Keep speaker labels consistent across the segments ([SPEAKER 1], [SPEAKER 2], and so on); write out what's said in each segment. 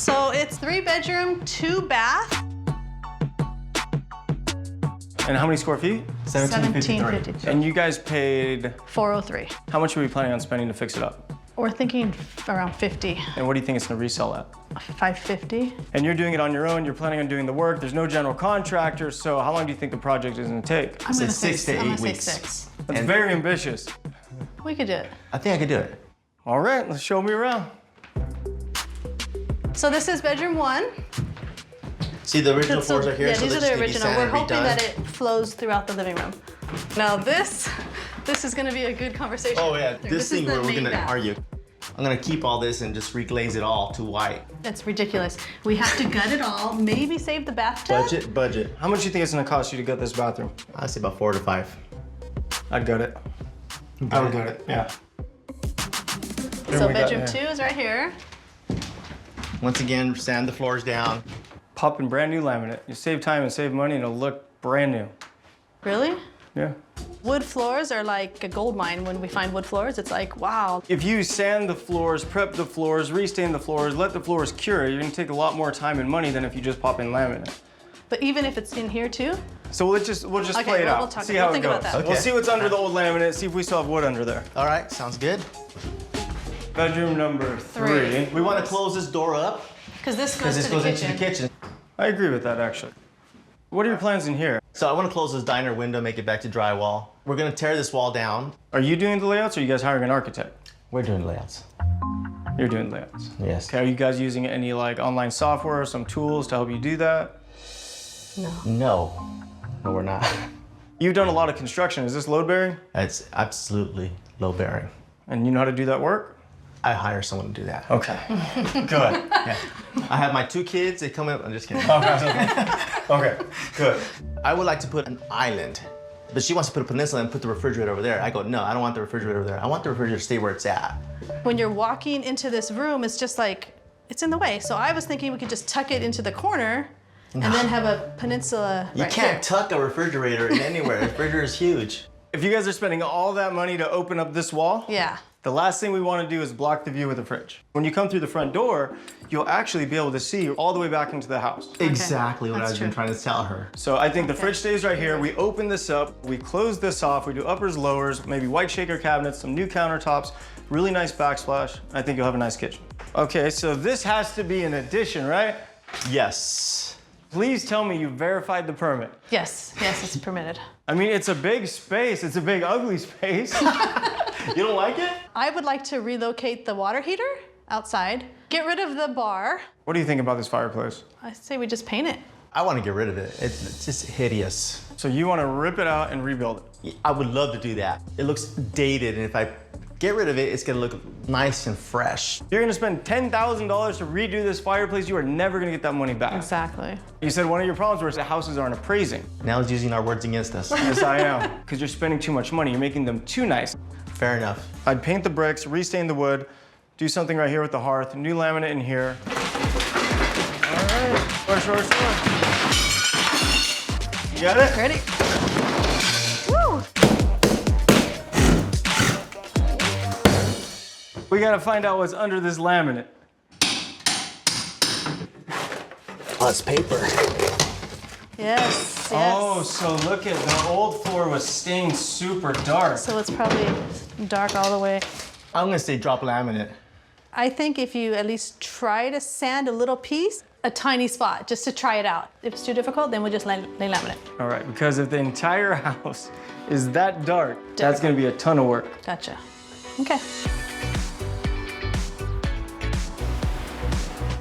[SPEAKER 1] So it's 3-bedroom, 2-bath.
[SPEAKER 2] And how many square feet?
[SPEAKER 1] 1753.
[SPEAKER 2] And you guys paid?
[SPEAKER 1] 403.
[SPEAKER 2] How much are we planning on spending to fix it up?
[SPEAKER 1] We're thinking around 50.
[SPEAKER 2] And what do you think it's gonna resell at?
[SPEAKER 1] 550.
[SPEAKER 2] And you're doing it on your own, you're planning on doing the work, there's no general contractor, so how long do you think the project is gonna take?
[SPEAKER 1] I'm gonna
[SPEAKER 3] say 6 to 8 weeks.
[SPEAKER 1] 6.
[SPEAKER 2] That's very ambitious.
[SPEAKER 1] We could do it.
[SPEAKER 3] I think I could do it.
[SPEAKER 2] All right, let's show me around.
[SPEAKER 1] So this is bedroom 1.
[SPEAKER 3] See, the original floors are here,
[SPEAKER 1] yeah,
[SPEAKER 3] so
[SPEAKER 1] these are
[SPEAKER 3] they
[SPEAKER 1] the
[SPEAKER 3] just need to be
[SPEAKER 1] original. We're
[SPEAKER 3] sanded and
[SPEAKER 1] hoping
[SPEAKER 3] redone.
[SPEAKER 1] that it flows throughout the living room. Now this is gonna be a good conversation.
[SPEAKER 3] Oh yeah, this thing
[SPEAKER 1] is the
[SPEAKER 3] where we're
[SPEAKER 1] main
[SPEAKER 3] gonna
[SPEAKER 1] bath.
[SPEAKER 3] argue. I'm gonna keep all this and just reglaze it all to white.
[SPEAKER 1] That's ridiculous. We have to gut it all, maybe save the bathtub.
[SPEAKER 3] Budget.
[SPEAKER 2] How much do you think it's gonna cost you to gut this bathroom?
[SPEAKER 3] I'd say about 4 to 5.
[SPEAKER 2] I'd gut it. I would gut it, yeah.
[SPEAKER 1] So bedroom 2 is right here.
[SPEAKER 3] Once again, sand the floors down.
[SPEAKER 2] Popping brand new laminate. You save time and save money and it'll look brand new.
[SPEAKER 1] Really?
[SPEAKER 2] Yeah.
[SPEAKER 1] Wood floors are like a gold mine. When we find wood floors, it's like, wow.
[SPEAKER 2] If you sand the floors, prep the floors, restain the floors, let the floors cure, you're gonna take a lot more time and money than if you just pop in laminate.
[SPEAKER 1] But even if it's in here too?
[SPEAKER 2] So we'll just
[SPEAKER 1] Okay,
[SPEAKER 2] play it
[SPEAKER 1] well,
[SPEAKER 2] out,
[SPEAKER 1] we'll talk-
[SPEAKER 2] see
[SPEAKER 1] we'll
[SPEAKER 2] how it
[SPEAKER 1] think
[SPEAKER 2] goes.
[SPEAKER 1] about that.
[SPEAKER 3] Okay.
[SPEAKER 2] We'll see what's under the old laminate, see if we still have wood under there.
[SPEAKER 3] All right, sounds good.
[SPEAKER 2] Bedroom number 3.
[SPEAKER 3] We want to close this door up
[SPEAKER 1] Because this
[SPEAKER 3] because
[SPEAKER 1] goes
[SPEAKER 3] this
[SPEAKER 1] to the
[SPEAKER 3] goes
[SPEAKER 1] kitchen.
[SPEAKER 3] into the kitchen.
[SPEAKER 2] I agree with that, actually. What are your plans in here?
[SPEAKER 3] So I want to close this diner window, make it back to drywall. We're gonna tear this wall down.
[SPEAKER 2] Are you doing the layouts or are you guys hiring an architect?
[SPEAKER 3] We're doing layouts.
[SPEAKER 2] You're doing layouts.
[SPEAKER 3] Yes.
[SPEAKER 2] Okay, are you guys using any like online software or some tools to help you do that?
[SPEAKER 3] No, we're not.
[SPEAKER 2] You've done a lot of construction. Is this load bearing?
[SPEAKER 3] It's absolutely low bearing.
[SPEAKER 2] And you know how to do that work?
[SPEAKER 3] I hire someone to do that.
[SPEAKER 2] Okay, good.
[SPEAKER 3] Yeah. I have my 2 kids, they come up, I'm just kidding.
[SPEAKER 2] Okay, good.
[SPEAKER 3] I would like to put an island, but she wants to put a peninsula and put the refrigerator over there. I go, no, I don't want the refrigerator over there. I want the refrigerator to stay where it's at.
[SPEAKER 1] When you're walking into this room, it's just like, it's in the way. So I was thinking we could just tuck it into the corner and then have a peninsula
[SPEAKER 3] You
[SPEAKER 1] right
[SPEAKER 3] can't
[SPEAKER 1] here.
[SPEAKER 3] tuck a refrigerator in anywhere. The refrigerator is huge.
[SPEAKER 2] If you guys are spending all that money to open up this wall,
[SPEAKER 1] Yeah.
[SPEAKER 2] the last thing we want to do is block the view with a fridge. When you come through the front door, you'll actually be able to see all the way back into the house.
[SPEAKER 3] Exactly what
[SPEAKER 1] that's
[SPEAKER 3] I've been
[SPEAKER 1] true.
[SPEAKER 3] trying to tell her.
[SPEAKER 2] So I think the fridge stays right here. We open this up, we close this off, we do uppers, lowers, maybe white shaker cabinets, some new countertops, really nice backsplash. I think you'll have a nice kitchen. Okay, so this has to be an addition, right?
[SPEAKER 3] Yes.
[SPEAKER 2] Please tell me you verified the permit.
[SPEAKER 1] Yes, it's permitted.
[SPEAKER 2] I mean, it's a big space. It's a big, ugly space. You don't like it?
[SPEAKER 1] I would like to relocate the water heater outside, get rid of the bar.
[SPEAKER 2] What do you think about this fireplace?
[SPEAKER 1] I say we just paint it.
[SPEAKER 3] I want to get rid of it. It's just hideous.
[SPEAKER 2] So you want to rip it out and rebuild it?
[SPEAKER 3] I would love to do that. It looks dated, and if I get rid of it, it's gonna look nice and fresh.
[SPEAKER 2] You're gonna spend $10,000 to redo this fireplace. You are never gonna get that money back.
[SPEAKER 1] Exactly.
[SPEAKER 2] You said one of your problems was the houses aren't appraising.
[SPEAKER 3] Now he's using our words against us.
[SPEAKER 2] Yes, I am. Because you're spending too much money. You're making them too nice.
[SPEAKER 3] Fair enough.
[SPEAKER 2] I'd paint the bricks, restain the wood, do something right here with the hearth, new laminate in here. All right, sure. You got it?
[SPEAKER 1] Ready? Woo!
[SPEAKER 2] We gotta find out what's under this laminate.
[SPEAKER 3] Oh, it's paper.
[SPEAKER 1] Yes.
[SPEAKER 2] Oh, so look at the old floor was stained super dark.
[SPEAKER 1] So it's probably dark all the way.
[SPEAKER 3] I'm gonna say drop laminate.
[SPEAKER 1] I think if you at least try to sand a little piece, a tiny spot, just to try it out. If it's too difficult, then we'll just lay laminate.
[SPEAKER 2] All right, because if the entire house is that dark, that's gonna be a ton of work.
[SPEAKER 1] Gotcha. Okay.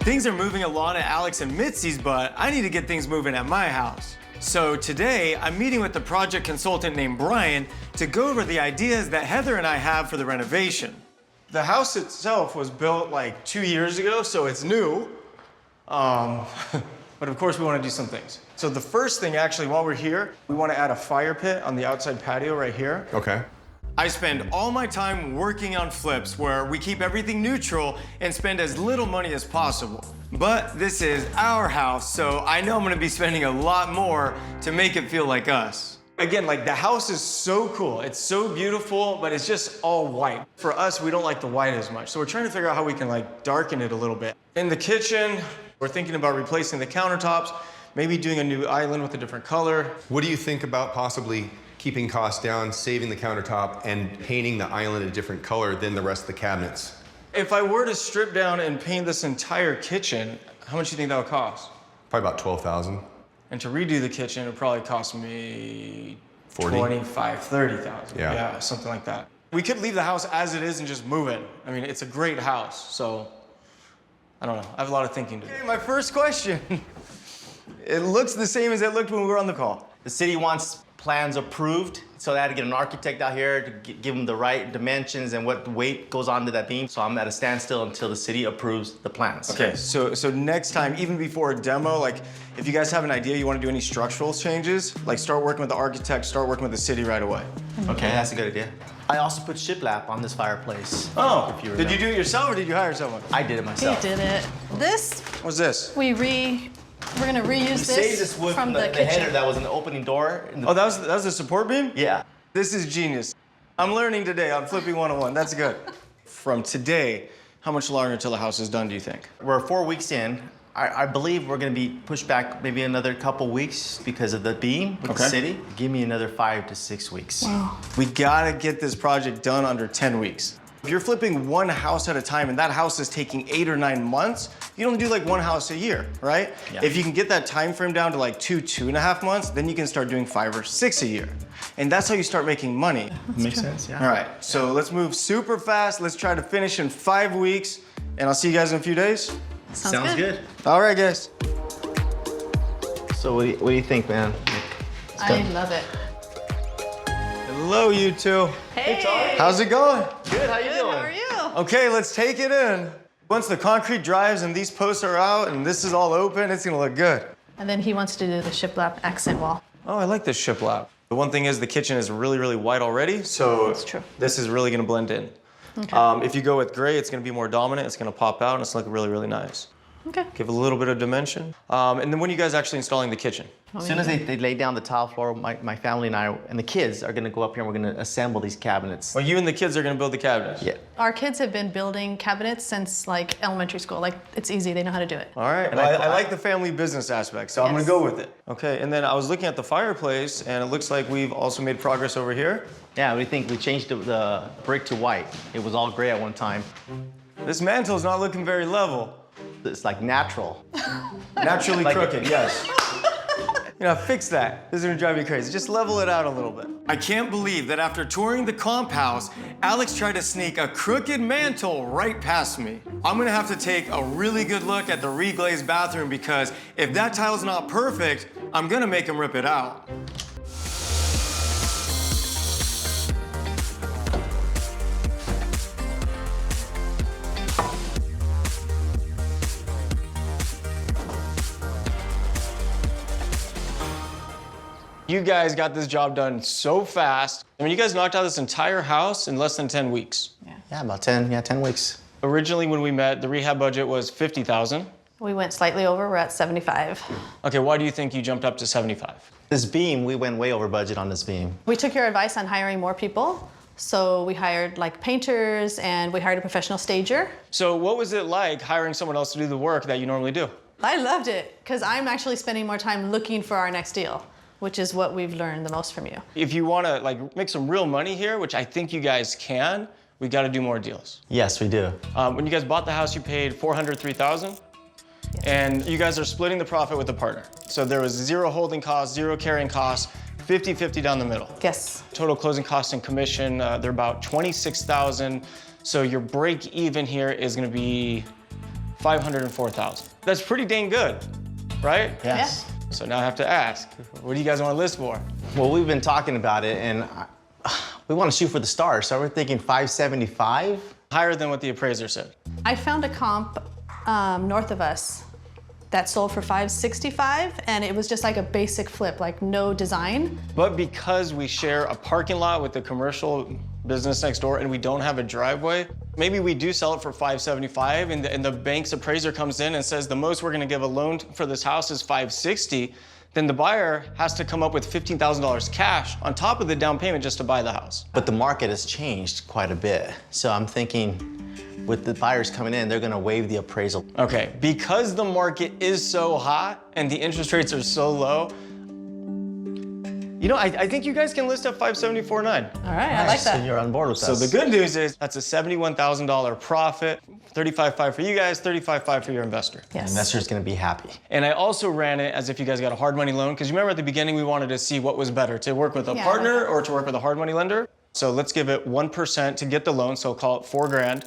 [SPEAKER 2] Things are moving along at Alex and Mitzi's, but I need to get things moving at my house. So today, I'm meeting with the project consultant named Brian to go over the ideas that Heather and I have for the renovation. The house itself was built like 2 years ago, so it's new. But of course we want to do some things. So the first thing, actually, while we're here, we want to add a fire pit on the outside patio right here.
[SPEAKER 3] Okay.
[SPEAKER 2] I spend all my time working on flips where we keep everything neutral and spend as little money as possible. But this is our house, so I know I'm gonna be spending a lot more to make it feel like us. Again, like the house is so cool. It's so beautiful, but it's just all white. For us, we don't like the white as much. So we're trying to figure out how we can like darken it a little bit. In the kitchen, we're thinking about replacing the countertops, maybe doing a new island with a different color.
[SPEAKER 4] What do you think about possibly keeping costs down, saving the countertop, and painting the island a different color than the rest of the cabinets?
[SPEAKER 2] If I were to strip down and paint this entire kitchen, how much do you think that would cost?
[SPEAKER 4] Probably about 12,000.
[SPEAKER 2] And to redo the kitchen, it would probably cost me
[SPEAKER 4] 40?
[SPEAKER 2] 25, 30,000.
[SPEAKER 4] Yeah.
[SPEAKER 2] Something like that. We could leave the house as it is and just move it. I mean, it's a great house, so I don't know. I have a lot of thinking to do. Okay, my first question. It looks the same as it looked when we were on the call.
[SPEAKER 3] The city wants plans approved, so they had to get an architect out here to give them the right dimensions and what weight goes onto that beam. So I'm at a standstill until the city approves the plans.
[SPEAKER 2] Okay, so next time, even before a demo, like if you guys have an idea you want to do any structural changes, like start working with the architect, start working with the city right away.
[SPEAKER 3] Okay, that's a good idea. I also put shiplap on this fireplace.
[SPEAKER 2] Oh,
[SPEAKER 3] if you
[SPEAKER 2] did you
[SPEAKER 3] remember.
[SPEAKER 2] do it yourself or did you hire someone?
[SPEAKER 3] I did it
[SPEAKER 1] He
[SPEAKER 3] myself.
[SPEAKER 1] did it. This,
[SPEAKER 2] What's this?
[SPEAKER 1] we're gonna reuse
[SPEAKER 3] Save this wood
[SPEAKER 1] from
[SPEAKER 3] from the
[SPEAKER 1] kitchen.
[SPEAKER 3] header that was in the opening door.
[SPEAKER 2] Oh, that was the support beam?
[SPEAKER 3] Yeah.
[SPEAKER 2] This is genius. I'm learning today on Flipping 101. That's good. From today, how much longer until the house is done, do you think?
[SPEAKER 3] We're 4 weeks in. I believe we're gonna be pushed back maybe another couple weeks because of the beam with the
[SPEAKER 2] Okay.
[SPEAKER 3] city. Give me another 5 to 6 weeks.
[SPEAKER 1] Wow.
[SPEAKER 2] We gotta get this project done under 10 weeks. If you're flipping one house at a time and that house is taking 8 or 9 months, you don't do like one house a year, right?
[SPEAKER 3] Yeah.
[SPEAKER 2] If you can get that time frame down to like 2.5 months, then you can start doing 5 or 6 a year. And that's how you start making money.
[SPEAKER 3] Makes sense, yeah.
[SPEAKER 2] All right, so let's move super fast. Let's try to finish in 5 weeks, and I'll see you guys in a few days.
[SPEAKER 3] Sounds good.
[SPEAKER 2] All right, guys.
[SPEAKER 3] So what do you think, man?
[SPEAKER 1] I love it.
[SPEAKER 2] Hello, you two.
[SPEAKER 1] Hey,
[SPEAKER 2] How's it going?
[SPEAKER 3] Good, how you
[SPEAKER 1] good,
[SPEAKER 3] doing?
[SPEAKER 1] how are you?
[SPEAKER 2] Okay, let's take it in. Once the concrete dries and these posts are out and this is all open, it's gonna look good.
[SPEAKER 1] And then he wants to do the shiplap accent wall.
[SPEAKER 2] Oh, I like this shiplap. The one thing is the kitchen is really, really white already, so
[SPEAKER 1] That's true.
[SPEAKER 2] this is really gonna blend in.
[SPEAKER 1] Okay.
[SPEAKER 2] If you go with gray, it's gonna be more dominant, it's gonna pop out, and it's looking really, really nice.
[SPEAKER 1] Okay.
[SPEAKER 2] Give a little bit of dimension. And then when are you guys actually installing the kitchen?
[SPEAKER 3] As soon as they lay down the tile floor, my family and I and the kids are gonna go up here and we're gonna assemble these cabinets.
[SPEAKER 2] Well, you and the kids are gonna build the cabinets.
[SPEAKER 3] Yeah.
[SPEAKER 1] Our kids have been building cabinets since like elementary school. Like it's easy, they know how to do it.
[SPEAKER 2] All right,
[SPEAKER 3] And
[SPEAKER 2] well,
[SPEAKER 3] I-
[SPEAKER 2] I like the family business aspect, so I'm gonna
[SPEAKER 1] Yes.
[SPEAKER 2] go with it. Okay, and then I was looking at the fireplace, and it looks like we've also made progress over here.
[SPEAKER 3] Yeah, we think we changed the brick to white. It was all gray at one time.
[SPEAKER 2] This mantle's not looking very level.
[SPEAKER 3] It's like natural.
[SPEAKER 2] Naturally
[SPEAKER 3] Like-
[SPEAKER 2] crooked, yes. You know, fix that. This is gonna drive you crazy. Just level it out a little bit. I can't believe that after touring the comp house, Alex tried to sneak a crooked mantle right past me. I'm gonna have to take a really good look at the reglazed bathroom because if that tile's not perfect, I'm gonna make him rip it out. You guys got this job done so fast. I mean, you guys knocked out this entire house in less than 10 weeks.
[SPEAKER 3] Yeah, about 10 weeks.
[SPEAKER 2] Originally, when we met, the rehab budget was $50,000.
[SPEAKER 1] We went slightly over, we're at 75.
[SPEAKER 2] Okay, why do you think you jumped up to 75?
[SPEAKER 3] This beam, we went way over budget on this beam.
[SPEAKER 1] We took your advice on hiring more people. So we hired like painters and we hired a professional stager.
[SPEAKER 2] So what was it like hiring someone else to do the work that you normally do?
[SPEAKER 1] I loved it because I'm actually spending more time looking for our next deal, which is what we've learned the most from you.
[SPEAKER 2] If you want to like make some real money here, which I think you guys can, we got to do more deals.
[SPEAKER 3] Yes, we do.
[SPEAKER 2] When you guys bought the house, you paid $403,000, and you guys are splitting the profit with a partner. So there was zero holding costs, zero carrying costs, 50-50 down the middle.
[SPEAKER 1] Yes.
[SPEAKER 2] Total closing costs and commission, they're about $26,000. So your break even here is going to be $504,000. That's pretty dang good, right?
[SPEAKER 3] Yes.
[SPEAKER 2] So now I have to ask, what do you guys want to list for?
[SPEAKER 3] Well, we've been talking about it and we want to shoot for the stars. So we're thinking 575.
[SPEAKER 2] Higher than what the appraiser said.
[SPEAKER 1] I found a comp north of us that sold for 565, and it was just like a basic flip, like no design.
[SPEAKER 2] But because we share a parking lot with the commercial business next door and we don't have a driveway, maybe we do sell it for 575 and the bank's appraiser comes in and says the most we're gonna give a loan for this house is 560, then the buyer has to come up with $15,000 cash on top of the down payment just to buy the house.
[SPEAKER 3] But the market has changed quite a bit. So I'm thinking with the buyers coming in, they're gonna waive the appraisal.
[SPEAKER 2] Okay, because the market is so hot and the interest rates are so low, you know, I think you guys can list at $574.9.
[SPEAKER 1] All right, I like
[SPEAKER 3] So
[SPEAKER 1] that.
[SPEAKER 3] you're on board with
[SPEAKER 2] So
[SPEAKER 3] us.
[SPEAKER 2] the good news is that's a $71,000 profit, $35,500 for you guys, $35,500 for your investor.
[SPEAKER 3] The
[SPEAKER 1] Yes.
[SPEAKER 3] investor's gonna be happy.
[SPEAKER 2] And I also ran it as if you guys got a hard money loan, because you remember at the beginning we wanted to see what was better, to work with a
[SPEAKER 1] Yeah,
[SPEAKER 2] partner or to work with a hard money lender. So let's give it 1% to get the loan, so call it $4,000.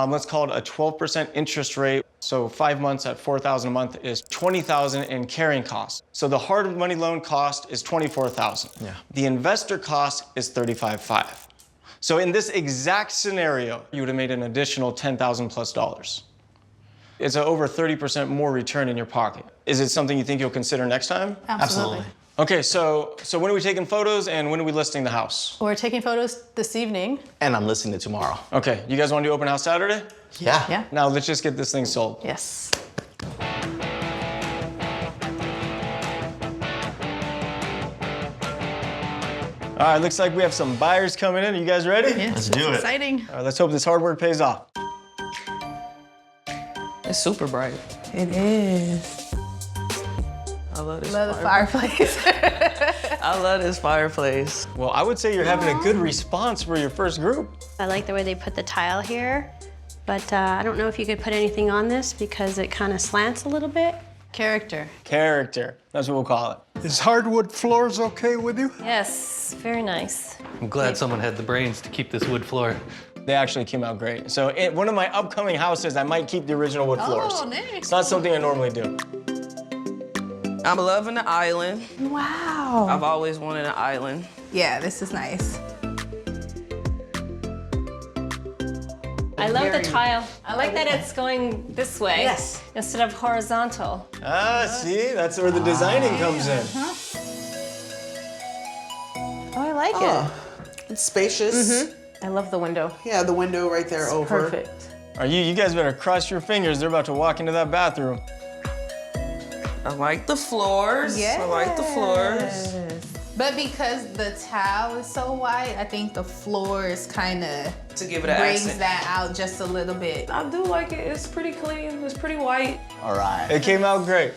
[SPEAKER 2] Let's call it a 12% interest rate. So 5 months at $4,000 a month is $20,000 in carrying costs. So the hard money loan cost is $24,000.
[SPEAKER 3] Yeah.
[SPEAKER 2] The investor cost is $35,500. So in this exact scenario, you would have made an additional $10,000 plus. It's over 30% more return in your pocket. Is it something you think you'll consider next time?
[SPEAKER 1] Absolutely.
[SPEAKER 2] Okay, so when are we taking photos and when are we listing the house?
[SPEAKER 1] We're taking photos this evening.
[SPEAKER 3] And I'm listing it tomorrow.
[SPEAKER 2] Okay, you guys want to do open house Saturday?
[SPEAKER 3] Yeah.
[SPEAKER 1] Yeah.
[SPEAKER 2] Now let's just get this thing sold.
[SPEAKER 1] Yes.
[SPEAKER 2] All right, looks like we have some buyers coming in. Are you guys ready?
[SPEAKER 1] Yes.
[SPEAKER 3] Let's do
[SPEAKER 1] it's
[SPEAKER 3] it.
[SPEAKER 1] Exciting.
[SPEAKER 2] All right, let's hope this hard work pays off.
[SPEAKER 5] It's super bright.
[SPEAKER 6] It is.
[SPEAKER 5] I love this
[SPEAKER 6] Love the fireplace.
[SPEAKER 5] I love this fireplace.
[SPEAKER 2] Well, I would say you're having a good response for your first group.
[SPEAKER 7] I like the way they put the tile here, but I don't know if you could put anything on this because it kind of slants a little bit.
[SPEAKER 1] Character.
[SPEAKER 2] Character, that's what we'll call it.
[SPEAKER 8] Is hardwood floors okay with you?
[SPEAKER 9] Yes, very nice.
[SPEAKER 10] I'm glad someone had the brains to keep this wood floor.
[SPEAKER 2] They actually came out great. So in one of my upcoming houses, I might keep the original wood floors.
[SPEAKER 1] Oh, nice.
[SPEAKER 2] It's not something I normally do.
[SPEAKER 5] I'm loving the island.
[SPEAKER 6] Wow.
[SPEAKER 5] I've always wanted an island.
[SPEAKER 6] Yeah, this is nice.
[SPEAKER 9] I love the tile. I like that it's going this way
[SPEAKER 6] Yes.
[SPEAKER 9] instead of horizontal.
[SPEAKER 2] Ah, see, that's where the designing comes in.
[SPEAKER 6] Oh, I like it.
[SPEAKER 5] It's spacious.
[SPEAKER 6] I love the window.
[SPEAKER 5] Yeah, the window right there over.
[SPEAKER 6] Perfect.
[SPEAKER 2] Are you guys better cross your fingers. They're about to walk into that bathroom.
[SPEAKER 5] I like the floors.
[SPEAKER 6] Yes.
[SPEAKER 5] I like the floors.
[SPEAKER 6] But because the tile is so white, I think the floors kind of
[SPEAKER 5] To give it an
[SPEAKER 6] brings
[SPEAKER 5] accent.
[SPEAKER 6] that out just a little bit.
[SPEAKER 5] I do like it. It's pretty clean. It's pretty white.
[SPEAKER 3] All right.
[SPEAKER 2] It came out great.